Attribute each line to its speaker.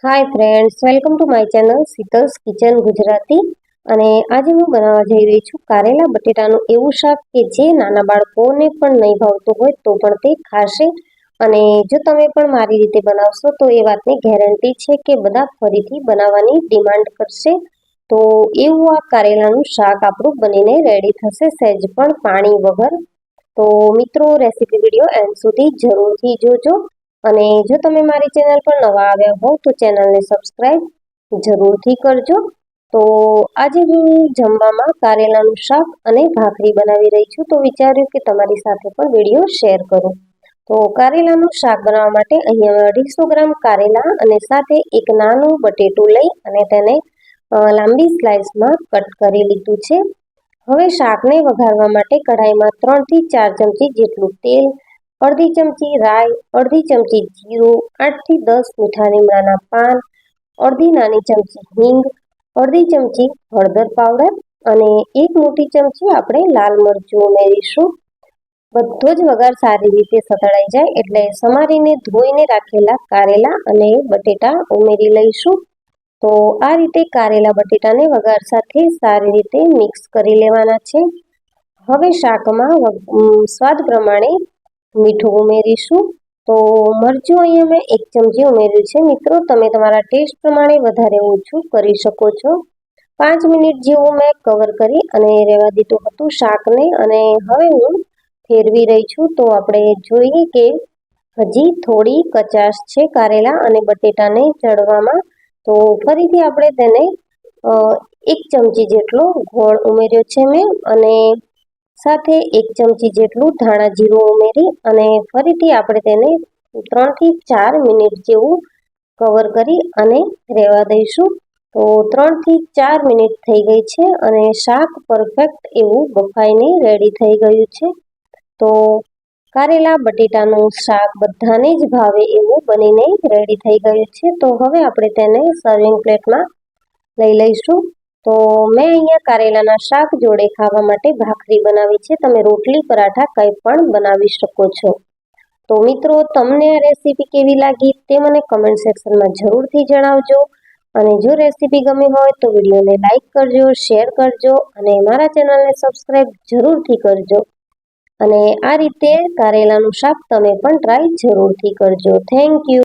Speaker 1: Hi friends, welcome to my channel Sheetal's kitchen Gujarati. અને આજે હું બનાવવા જઈ રહી છું કારેલા બટેટાનું એવું શાક કે જે નાના બાળકોને પણ નહીં ભાવતું હોય તો પણ તે ખાશે. અને જો તમે પણ મારી રીતે બનાવશો તો એ વાતની ગેરંટી છે કે બધા ફરીથી બનાવવાની ડિમાન્ડ કરશે. તો એવું આ કારેલાનું શાક આપણું બનીને રેડી થશે, સહેજ પણ પાણી વગર. તો મિત્રો, રેસીપી વિડીયો એન્ડ સુધી જરૂરથી જોજો. અને જો તમે મારી ચેનલ પર નવા આવ્યા હો તો ચેનલને સબસ્ક્રાઇબ જરૂરથી કરજો. તો આજે હું જમવામાં કારેલાનું શાક અને ભાખરી બનાવી રહી છું, તો વિચાર્યું કે તમારી સાથે પણ વિડીયો શેર કરું. તો કારેલાનું શાક બનાવવા માટે અહીંયા 250 ગ્રામ કારેલા અને સાથે એક નાનું બટેટું લઈ અને તેને લાંબી સ્લાઇસમાં કટ કરી લીધું છે. હવે શાકને વઘારવા માટે કઢાઈમાં 3 થી 4 ચમચી જેટલું તેલ, અડધી ચમચી રાઈ, અડધી ચમચી જીરું, 8 થી 10 મીઠા લીમડાના પાન, અડધી નાની ચમચી હિંગ, અડધી ચમચી હળદર પાવડર અને એક મોટી ચમચી આપણે લાલ મરચું ઉમેરીશું. બધો જ વઘાર સારી રીતે સતળાઈ જાય એટલે સમારીને ધોઈને રાખેલા કારેલા અને બટેટા ઉમેરી લઈશું. તો આ રીતે કારેલા બટેટાને વઘાર સાથે સારી રીતે મિક્સ કરી લેવાના છે. હવે શાકમાં સ્વાદ પ્રમાણે મીઠું ઉમેરીશું. તો મરચું અહીંયા મેં 1 ચમચી ઉમેર્યું છે. મિત્રો, તમે તમારા ટેસ્ટ પ્રમાણે વધારે ઓછું કરી શકો છો. 5 મિનિટ જેવું મેં કવર કરી અને રહેવા દીધું હતું શાકને, અને હવે હું ફેરવી રહી છું. તો આપણે જોઈએ કે હજી થોડી કચાશ છે કારેલા અને બટેટાને ચડવામાં. તો ફરીથી આપણે તેને 1 ચમચી જેટલો ગોળ ઉમેર્યો છે મેં, અને સાથે 1 ચમચી જેટલું ધાણા જીરું ઉમેરી અને ફરીથી આપણે તેને 3 થી 4 મિનિટ જેવું કવર કરી અને રહેવા દઈશું. તો 3 થી 4 મિનિટ થઈ ગઈ છે અને શાક પરફેક્ટ એવું બફાઈને રેડી થઈ ગયું છે. તો કારેલા બટેટાનું શાક બધાને જ ભાવે એવું બનીને રેડી થઈ ગયું છે. તો હવે આપણે તેને સર્વિંગ પ્લેટમાં લઈ લઈશું. તો મેં અહીંયા કારેલાના શાક જોડે ખાવા માટે ભાખરી બનાવી છે. તમે રોટલી, પરાઠા કંઈ પણ બનાવી શકો છો. તો મિત્રો, તમને આ રેસીપી કેવી લાગી તે મને કમેન્ટ સેક્શનમાં જરૂરથી જણાવજો. અને જો રેસીપી ગમી હોય તો વિડીયોને લાઈક કરજો, શેર કરજો અને મારા ચેનલને સબસ્ક્રાઇબ જરૂરથી કરજો. અને આ રીતે કારેલાનું શાક તમે પણ ટ્રાય જરૂરથી કરજો. Thank you.